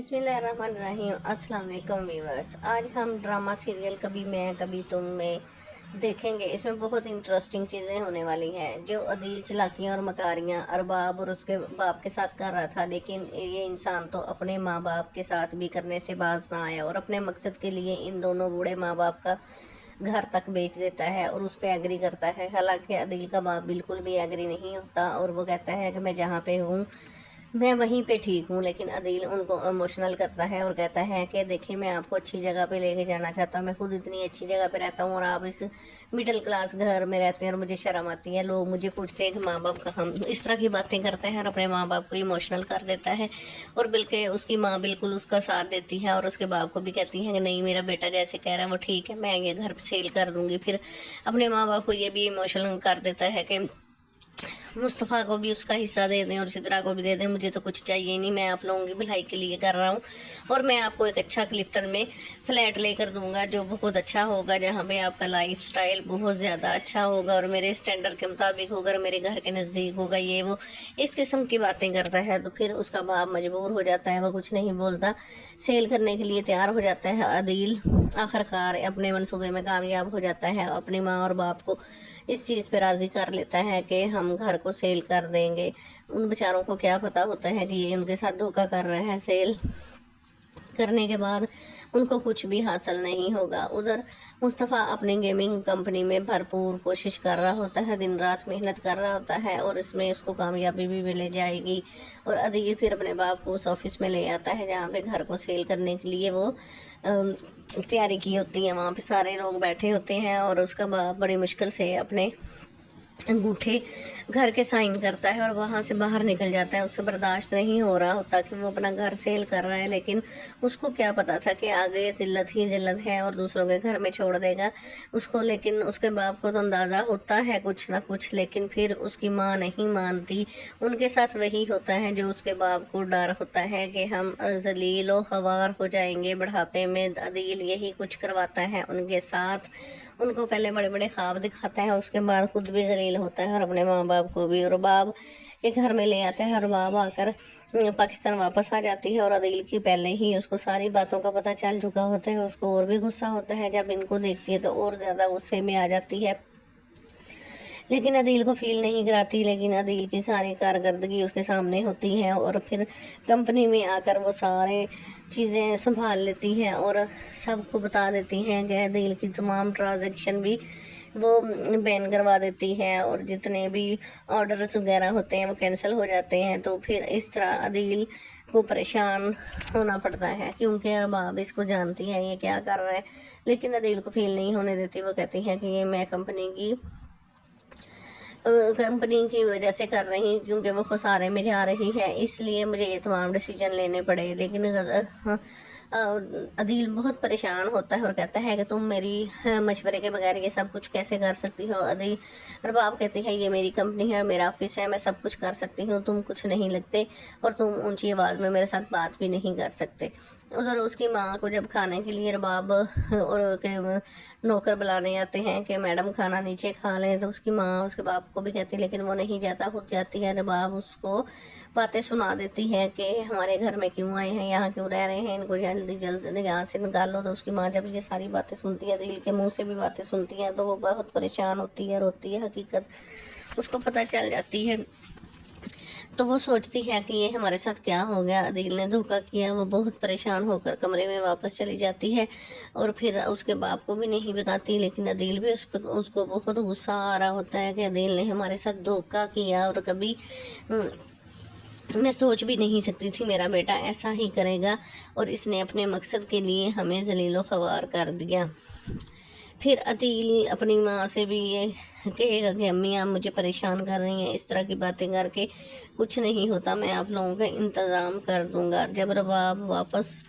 बिस्मिल्लाहिर्रहमानिर्रहीम। अस्सलाम वालेकुम व्यूअर्स। आज हम ड्रामा सीरियल कभी मैं कभी तुम में देखेंगे। इसमें बहुत इंटरेस्टिंग चीज़ें होने वाली हैं। जो अदील चालाकियाँ और मकारियाँ अरबाब और उसके बाप के साथ कर रहा था, लेकिन ये इंसान तो अपने माँ बाप के साथ भी करने से बाज ना आया और अपने मकसद के लिए इन दोनों बूढ़े माँ बाप का घर तक बेच देता है और उस पर एग्री करता है। हालांकि अदील का बाप बिल्कुल भी एग्री नहीं होता और वो कहता है कि मैं जहाँ पे हूँ मैं वहीं पे ठीक हूँ, लेकिन अदील उनको इमोशनल करता है और कहता है कि देखिए मैं आपको अच्छी जगह पे लेके जाना चाहता हूँ। मैं खुद इतनी अच्छी जगह पे रहता हूँ और आप इस मिडिल क्लास घर में रहते हैं और मुझे शर्म आती है। लोग मुझे पूछते हैं कि माँ बाप का हम इस तरह की बातें करते हैं और अपने माँ बाप को इमोशनल कर देता है। और बल्कि उसकी माँ बिल्कुल उसका साथ देती है और उसके बाप को भी कहती है कि नहीं, मेरा बेटा जैसे कह रहा है वो ठीक है, मैं ये घर सेल कर दूँगी। फिर अपने माँ बाप को ये भी इमोशनल कर देता है कि मुस्तफ़ा को भी उसका हिस्सा दे दें और सिद्रा को भी दे दें, मुझे तो कुछ चाहिए नहीं, मैं आप लोगों की भलाई के लिए कर रहा हूँ और मैं आपको एक अच्छा क्लिफ्टन में फ़्लैट लेकर दूंगा जो बहुत अच्छा होगा, जहाँ पे आपका लाइफ स्टाइल बहुत ज़्यादा अच्छा होगा और मेरे स्टैंडर्ड के मुताबिक होगा और मेरे घर के नज़दीक होगा। ये वो इस किस्म की बातें करता है। तो फिर उसका बाप मजबूर हो जाता है, वो कुछ नहीं बोलता, सेल करने के लिए तैयार हो जाता है। अदील आखिरकार अपने मनसूबे में कामयाब हो जाता है, अपनी माँ और बाप को इस चीज़ पे राज़ी कर लेता है कि हम घर को सेल कर देंगे। उन बेचारों को क्या पता होता है कि ये उनके साथ धोखा कर रहा है। सेल करने के बाद उनको कुछ भी हासिल नहीं होगा। उधर मुस्तफ़ा अपनी गेमिंग कंपनी में भरपूर कोशिश कर रहा होता है, दिन रात मेहनत कर रहा होता है और इसमें उसको कामयाबी भी मिल जाएगी। और अदील फिर अपने बाप को उस ऑफिस में ले आता है जहाँ पे घर को सेल करने के लिए वो तैयारी की होती है। वहाँ पे सारे लोग बैठे होते हैं और उसका बाप बड़ी मुश्किल से अपने अंगूठे घर के साइन करता है और वहाँ से बाहर निकल जाता है। उससे बर्दाश्त नहीं हो रहा होता कि वो अपना घर सेल कर रहा है, लेकिन उसको क्या पता था कि आगे जिल्लत ही जिल्लत है और दूसरों के घर में छोड़ देगा उसको। लेकिन उसके बाप को तो अंदाज़ा होता है कुछ ना कुछ, लेकिन फिर उसकी माँ नहीं मानती। उनके साथ वही होता है जो उसके बाप को डर होता है कि हम जलील व ख्वार हो जाएंगे बुढ़ापे में। अदील यही कुछ करवाता है उनके साथ। उनको पहले बड़े बड़े ख्वाब दिखाता है, उसके बाद खुद भी जलील होता है और अपने माँ बाप को भी। और बाप के घर में ले आता है और बाप आकर पाकिस्तान वापस आ जाती है और अदील की पहले ही उसको सारी बातों का पता चल चुका होता है। उसको और भी गुस्सा होता है, जब इनको देखती है तो और ज़्यादा गुस्से में आ जाती है, लेकिन अदील को फील नहीं कराती। लेकिन अदील की सारी कारकर्दगी उसके सामने होती है और फिर कंपनी में आकर वो सारे चीज़ें संभाल लेती हैं और सबको बता देती हैं कि अदील की तमाम ट्रांजैक्शन भी वो बैन करवा देती है और जितने भी ऑर्डर्स वगैरह होते हैं वो कैंसिल हो जाते हैं। तो फिर इस तरह अदील को परेशान होना पड़ता है क्योंकि अरबाब इसको जानती है ये क्या कर रहा है, लेकिन अदील को फील नहीं होने देती। वो कहती है कि ये मैं कंपनी की वजह से कर रही हूँ क्योंकि वो खसारे में जा रही है, इसलिए मुझे ये तमाम डिसीजन लेने पड़े। लेकिन अदील बहुत परेशान होता है और कहता है कि तुम मेरी मशवरे के बगैर ये सब कुछ कैसे कर सकती हो। अदील अरबाब कहती है ये मेरी कंपनी है, मेरा ऑफिस है, मैं सब कुछ कर सकती हूँ, तुम कुछ नहीं लगते और तुम ऊंची आवाज़ में मेरे साथ बात भी नहीं कर सकते। उधर उसकी माँ को जब खाने के लिए अरबाब और के नौकर बुलाने आते हैं कि मैडम खाना नीचे खा लें, तो उसकी माँ उसके बाप को भी कहती है, लेकिन वो नहीं जाता, खुद जाती है। अरबाब उसको बातें सुना देती है कि हमारे घर में क्यों आए हैं, यहाँ क्यों रह रहे हैं, इनको जल्दी जल्दी यहाँ से निकालो। तो उसकी माँ जब ये सारी बातें सुनती है, दिल के मुंह से भी बातें सुनती है, तो वो बहुत परेशान होती है, रोती है। हकीकत उसको पता चल जाती है तो वो सोचती है कि ये हमारे साथ क्या हो गया, अदील ने धोखा किया। वो बहुत परेशान होकर कमरे में वापस चली जाती है और फिर उसके बाप को भी नहीं बताती, लेकिन अदील भी उसको बहुत गुस्सा आ रहा होता है कि अदील ने हमारे साथ धोखा किया और कभी मैं सोच भी नहीं सकती थी मेरा बेटा ऐसा ही करेगा और इसने अपने मकसद के लिए हमें जलीलो ख्वार कर दिया। फिर अदील अपनी माँ से भी ये कहेगा कि अम्मी आप मुझे परेशान कर रही हैं, इस तरह की बातें करके कुछ नहीं होता, मैं आप लोगों का इंतज़ाम कर दूंगा। जब रबाब वापस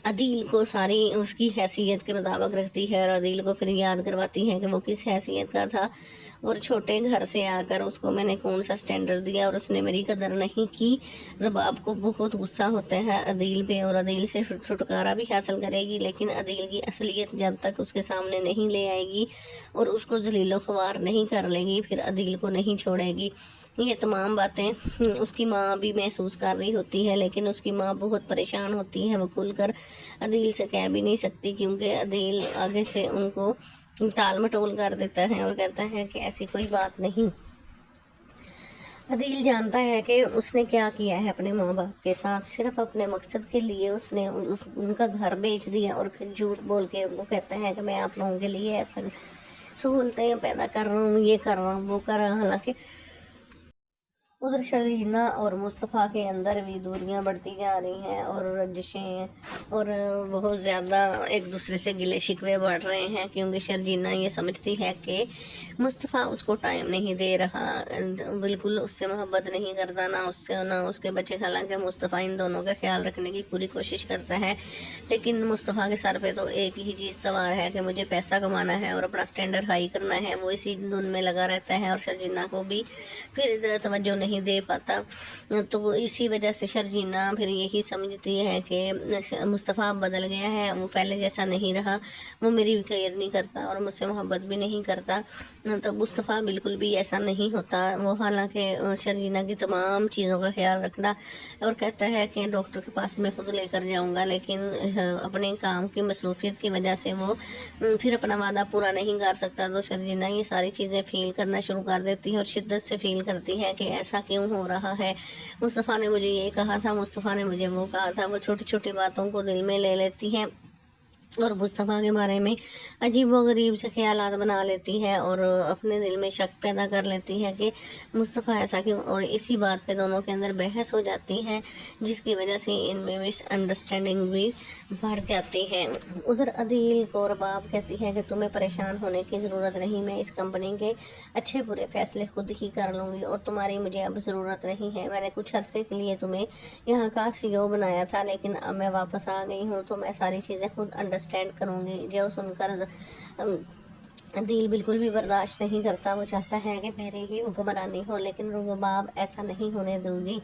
अदील को सारी उसकी हैसियत के मुताबिक रखती है और अदील को फिर याद करवाती है कि वो किस हैसियत का था और छोटे घर से आकर उसको मैंने कौन सा स्टैंडर्ड दिया और उसने मेरी कदर नहीं की। रबाब को बहुत गुस्सा होता है अदील पे और अदील से छुटकारा भी हासिल करेगी, लेकिन अदील की असलियत जब तक उसके सामने नहीं ले आएगी और उसको जलीलो ख्वार नहीं कर लेगी, फिर अदील को नहीं छोड़ेगी। ये तमाम बातें اس کی ماں بھی محسوس کر رہی ہوتی ہے، لیکن اس کی ماں بہت پریشان ہوتی ہے، وہ کھل کر عدیل سے کہہ بھی نہیں سکتی، کیونکہ عدیل آگے سے ان کو ٹال مٹول کر دیتا ہے اور کہتا ہے کہ ایسی کوئی بات نہیں۔ عدیل جانتا ہے کہ اس نے کیا کیا ہے اپنے ماں باپ کے ساتھ، صرف اپنے مقصد کے لیے اس نے ان کا گھر بیچ دیا، اور پھر جھوٹ بول کے وہ کہتا ہے کہ میں آپ لوگوں کے لیے ایسا سہولتیں پیدا کر رہا ہوں، یہ کر رہا ہوں، وہ کر رہا ہوں، حالانکہ ادھر شرجینہ اور مصطفیٰ کے اندر بھی دوریاں بڑھتی جا رہی ہیں اور رنجشیں اور بہت زیادہ ایک دوسرے سے گلے شکوے بڑھ رہے ہیں، کیونکہ شرجینہ یہ سمجھتی ہے کہ مصطفیٰ اس کو ٹائم نہیں دے رہا، بالکل اس سے محبت نہیں کرتا، نہ اس سے نہ اس کے بچے، حالانکہ مصطفیٰ ان دونوں کا خیال رکھنے کی پوری کوشش کرتا ہے، لیکن مصطفیٰ کے سر پہ تو ایک ہی چیز سوار ہے کہ مجھے پیسہ کمانا ہے اور اپنا سٹینڈرڈ ہائی کرنا ہے، وہ اسی دھن میں لگا رہتا ہے، اور شرجینہ کو بھی پھر ادھر توجہ نہیں دے پاتا۔ تو اسی وجہ سے شرجینہ پھر یہی سمجھتی ہے کہ مصطفیٰ بدل گیا ہے، وہ پہلے جیسا نہیں رہا، وہ میری کیئر نہیں کرتا اور مجھ سے محبت بھی نہیں کرتا، تو مصطفیٰ بالکل بھی ایسا نہیں ہوتا، وہ حالانکہ شرجینہ کی تمام چیزوں کا خیال رکھنا اور کہتا ہے کہ ڈاکٹر کے پاس میں خود لے کر جاؤں گا، لیکن اپنے کام کی مصروفیت کی وجہ سے وہ پھر اپنا وعدہ پورا نہیں کر سکتا، تو شرجینہ یہ ساری چیزیں فیل کرنا شروع کر دیتی ہے اور شدت سے فیل کرتی ہے کہ ایسا کیوں ہو رہا ہے، مصطفیٰ نے مجھے یہ کہا تھا، مصطفیٰ نے مجھے وہ کہا تھا، وہ چھوٹی چھوٹی باتوں کو دل میں لے لیتی ہے اور مصطفیٰ کے بارے میں عجیب و غریب سے خیالات بنا لیتی ہے اور اپنے دل میں شک پیدا کر لیتی ہے کہ مصطفیٰ ایسا کیوں، اور اسی بات پہ دونوں کے اندر بحث ہو جاتی ہے، جس کی وجہ سے ان میں مس انڈرسٹینڈنگ بھی بڑھ جاتی ہے۔ ادھر عدیل کو رباب کہتی ہے کہ تمہیں پریشان ہونے کی ضرورت نہیں، میں اس کمپنی کے اچھے برے فیصلے خود ہی کر لوں گی اور تمہاری مجھے اب ضرورت نہیں ہے، میں نے کچھ عرصے کے لیے تمہیں یہاں کا CEO بنایا تھا، لیکن اب میں واپس آ گئی ہوں تو میں ساری چیزیں خود انڈرسٹینڈ کروں گی۔ جو سن کر عدیل بالکل بھی برداشت نہیں کرتا، وہ چاہتا ہے کہ میری ہی حکمرانی ہو، لیکن رباب ایسا نہیں ہونے دوں گی۔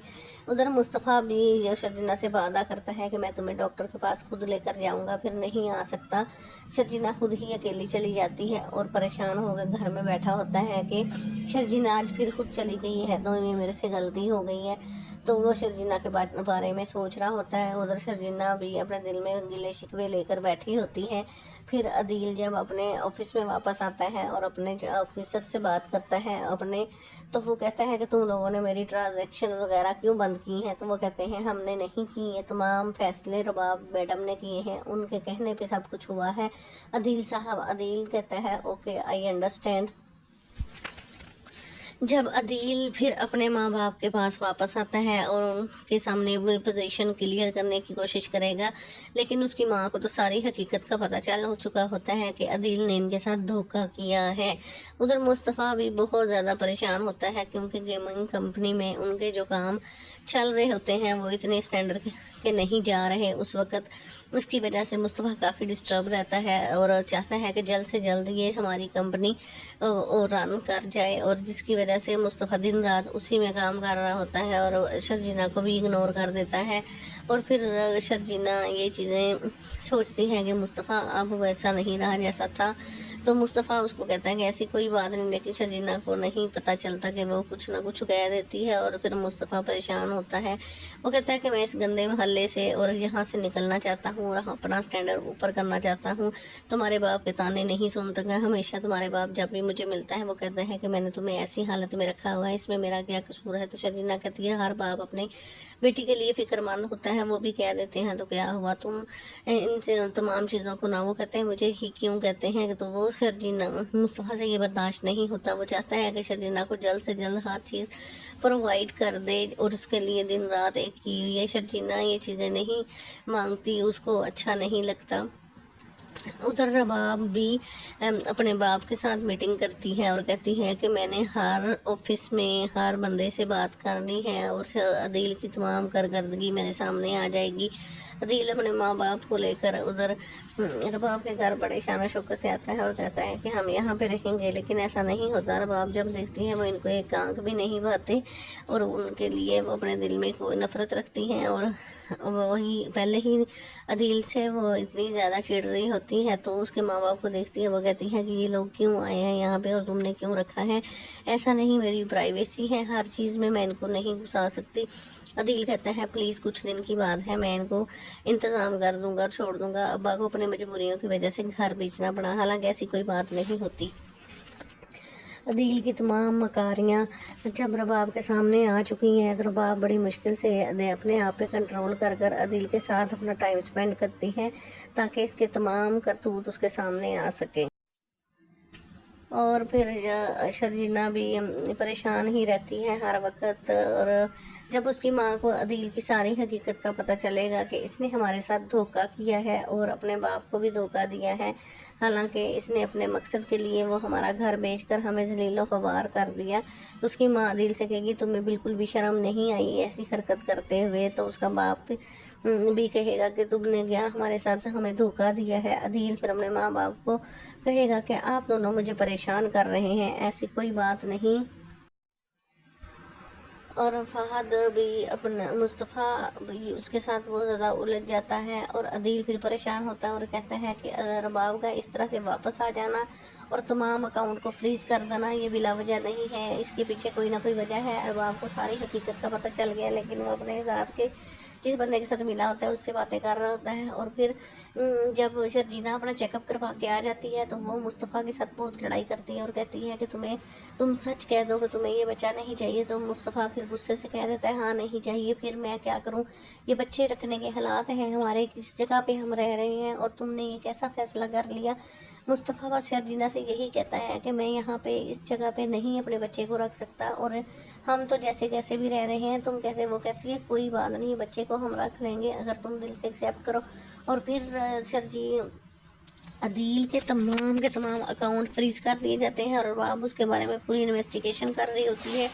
ادھر مصطفیٰ بھی شرجینہ سے وعدہ کرتا ہے کہ میں تمہیں ڈاکٹر کے پاس خود لے کر جاؤں گا، پھر نہیں آ سکتا۔ شرجینہ خود ہی اکیلی چلی جاتی ہے اور پریشان ہو کر گھر میں بیٹھا ہوتا ہے کہ شرجینہ آج پھر خود چلی گئی ہے تو یہ میرے سے غلطی ہو گئی ہے، تو وہ شرجینہ کے بارے میں سوچ رہا ہوتا ہے۔ ادھر شرجینہ بھی اپنے دل میں گلے شکوے لے کر بیٹھی ہوتی ہے۔ پھر عدیل جب اپنے آفس میں واپس آتا ہے اور اپنے آفیسر سے بات کرتا ہے تو وہ کہتا ہے کہ تم لوگوں نے میری ٹرانزیکشن وغیرہ کیوں بند کی ہیں، تو وہ کہتے ہیں ہم نے نہیں کی، یہ تمام فیصلے رباب میڈم نے کیے ہیں، ان کے کہنے پہ سب کچھ ہوا ہے۔ عدیل کہتا ہے اوکے آئی انڈرسٹینڈ۔ جب عدیل پھر اپنے ماں باپ کے پاس واپس آتا ہے اور ان کے سامنے اپنی پوزیشن کلیئر کرنے کی کوشش کرے گا، لیکن اس کی ماں کو تو ساری حقیقت کا پتہ چل چکا ہوتا ہے کہ عدیل نے ان کے ساتھ دھوکہ کیا ہے۔ ادھر مصطفیٰ بھی بہت زیادہ پریشان ہوتا ہے، کیونکہ گیمنگ کمپنی میں ان کے جو کام چل رہے ہوتے ہیں وہ اتنے اسٹینڈرڈ کے نہیں جا رہے اس وقت، اس کی وجہ سے مصطفیٰ کافی ڈسٹرب رہتا ہے اور چاہتا ہے کہ جلد سے جلد یہ ہماری کمپنی رن کر جائے، اور جس کی وجہ سے مصطفیٰ دن رات اسی میں کام کر رہا ہوتا ہے اور شرجینہ کو بھی اگنور کر دیتا ہے، اور پھر شرجینہ یہ چیزیں سوچتی ہے کہ مصطفیٰ اب ویسا نہیں رہا جیسا تھا، تو مصطفیٰ اس کو کہتا ہے کہ ایسی کوئی بات نہیں، لیکن شرجینہ کو نہیں پتہ چلتا کہ وہ کچھ نہ کچھ کہہ دیتی ہے اور پھر مصطفیٰ پریشان ہوتا ہے۔ وہ کہتا ہے کہ میں اس گندے محلے سے اور یہاں سے نکلنا چاہتا ہوں اور اپنا سٹینڈرڈ اوپر کرنا چاہتا ہوں، تمہارے باپ کے تانے نہیں سنتا گا، ہمیشہ تمہارے باپ جب بھی مجھے ملتا ہے وہ کہتا ہے کہ میں نے تمہیں ایسی حالت میں رکھا ہوا ہے، اس میں میرا کیا قصور ہے؟ تو شرجینہ کہتی ہے ہر باپ اپنے بیٹی کے لیے فکر مند ہوتا ہے، وہ بھی کہہ دیتے ہیں تو کیا ہوا، تم ان سے تمام چیزوں کو نہ، وہ کہتے ہیں مجھے ہی کیوں کہتے ہیں، تو وہ شرجینہ مصطفیٰ سے یہ برداشت نہیں ہوتا، وہ چاہتا ہے کہ شرجینہ کو جلد سے جلد ہر چیز پرووائڈ کر دے اور اس کے لیے دن رات ایک کی ہوئی ہے۔ شرجینہ یہ چیزیں نہیں مانگتی، اس کو اچھا نہیں لگتا۔ ادھر رباب بھی اپنے باپ کے ساتھ میٹنگ کرتی ہے اور کہتی ہے کہ میں نے ہر آفس میں ہر بندے سے بات کرنی ہے اور عدیل کی تمام کارکردگی میرے سامنے آ جائے گی۔ عدیل اپنے ماں باپ کو لے کر ادھر رباب کے گھر بڑے شان و شوکت سے آتا ہے اور کہتا ہے کہ ہم یہاں پہ رہیں گے، لیکن ایسا نہیں ہوتا۔ رباب جب دیکھتی ہیں وہ ان کو ایک آنکھ بھی نہیں بھاتے اور ان کے لیے وہ اپنے دل میں کوئی نفرت رکھتی ہیں اور वही पहले ही अदील से वो इतनी ज़्यादा चिढ़ रही होती है, तो उसके माँ बाप को देखती है, वो कहती है कि ये लोग क्यों आए हैं यहाँ पे और तुमने क्यों रखा है, ऐसा नहीं, मेरी प्राइवेसी है, हर चीज़ में मैं इनको नहीं घुसा सकती। अदील कहता है प्लीज़ कुछ दिन की बात है, मैं इनको इंतज़ाम कर दूंगा, छोड़ दूंगा। अब्बा को अपने मजबूरियों की वजह से घर बेचना पड़ा, हालांकि ऐसी कोई बात नहीं होती। अदील की तमाम मकारियाँ जब रबाब के सामने आ चुकी हैं, तो रबाब बड़ी मुश्किल से अपने आप पे कंट्रोल कर कर अदील के साथ अपना टाइम स्पेंड करती है, ताकि इसके तमाम करतूत उसके सामने आ सके। और फिर शर्जीना भी परेशान ही रहती है हर वक्त। और जब उसकी माँ को अदील की सारी हकीकत का पता चलेगा कि इसने हमारे साथ धोखा किया है और अपने बाप को भी धोखा दिया है, हालांकि इसने अपने मकसद के लिए वो हमारा घर बेचकर हमें ज़लीलो ख्वार कर दिया, तो उसकी माँ अदील से कहेगी तुम्हें बिल्कुल भी शर्म नहीं आई ऐसी हरकत करते हुए। तो उसका बाप भी कहेगा कि तुमने क्या हमारे साथ हमें धोखा दिया है। अदील फिर अपने माँ बाप को कहेगा कि आप दोनों मुझे परेशान कर रहे हैं, ऐसी कोई बात नहीं। और फहद भी अपना मुस्तफ़ा भी उसके साथ बहुत ज़्यादा उलझ जाता है, और अदील फिर परेशान होता है और कहता है कि रबाब का इस तरह से वापस आ जाना और तमाम अकाउंट को फ्रीज़ कर देना ये बिला वजह नहीं है, इसके पीछे कोई ना कोई वजह है। रबाब को सारी हकीकत का पता चल गया, लेकिन वो अपने साथ के जिस बंदे के साथ मिला होता है उससे बातें कर रहा होता है। और फिर जब शर्जीना अपना चेकअप करवा के आ जाती है, तो वो मुस्तफ़ा के साथ बहुत लड़ाई करती है और कहती है कि तुम सच कह दो कि तुम्हें ये बच्चा नहीं चाहिए। तो मुस्तफ़ा फिर गुस्से से कह देता है हाँ नहीं चाहिए, फिर मैं क्या करूं, ये बच्चे रखने के हालात हैं हमारे, किस जगह पे हम रह रहे हैं और तुमने ये कैसा फ़ैसला कर लिया। मुस्तफ़ा बस शर्जीना से यही कहता है कि मैं यहाँ पे इस जगह पे नहीं अपने बच्चे को रख सकता, और हम तो जैसे कैसे भी रह रहे हैं, तुम कैसे। वो कहती है कोई बात नहीं, बच्चे को हम रख लेंगे अगर तुम दिल से एक्सेप्ट करो। और फिर सरजी अदील के तमाम अकाउंट फ्रीज कर दिए जाते हैं, और अब उसके बारे में पूरी इन्वेस्टिगेशन कर रही होती है।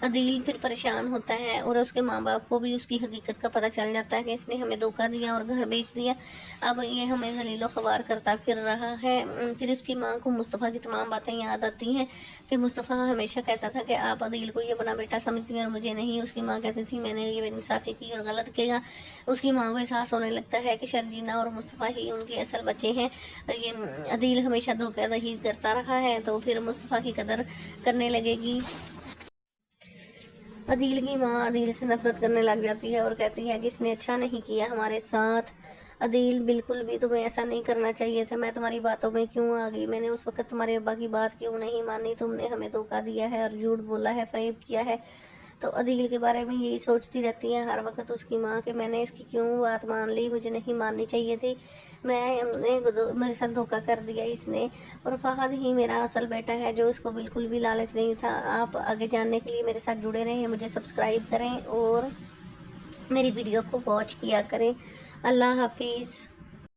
अदील फिर परेशान होता है और उसके माँ बाप को भी उसकी हकीकत का पता चल जाता है कि इसने हमें धोखा दिया और घर बेच दिया, अब ये हमें जलीलो ख्वार करता फिर रहा है। फिर उसकी माँ को मुस्तफ़ा की तमाम बातें याद आती हैं कि मुस्तफ़ा हमेशा कहता था कि आप अदील को ये अपना बेटा समझती हैं और मुझे नहीं। उसकी माँ कहती थी मैंने ये इंसाफ़ी की और गलत किया। उसकी माँ को एहसास होने लगता है कि शर्जीना और मुस्तफ़ा ही उनके असल बच्चे हैं। ये अदील हमेशा धोखाधड़ी करता रहा है, तो फिर मुस्तफ़ा की कदर करने लगेगी। अदील की माँ अदील से नफरत करने लग जाती है और कहती है कि इसने अच्छा नहीं किया हमारे साथ। अदील बिल्कुल भी तुम्हें ऐसा नहीं करना चाहिए था, मैं तुम्हारी बातों में क्यों आ गई, मैंने उस वक्त तुम्हारे अब्बा की बात क्यों नहीं मानी, तुमने हमें धोखा दिया है और झूठ बोला है, फरेब किया है। तो अदील के बारे में यही सोचती रहती है हर वक्त उसकी माँ कि मैंने इसकी क्यों बात मान ली, मुझे नहीं माननी चाहिए थी, मेरे साथ धोखा कर दिया इसने। और फहद ही मेरा असल बेटा है जो इसको बिल्कुल भी लालच नहीं था। आप आगे जानने के लिए मेरे साथ जुड़े रहें, मुझे सब्सक्राइब करें और मेरी वीडियो को वॉच किया करें। अल्लाह हाफिज़।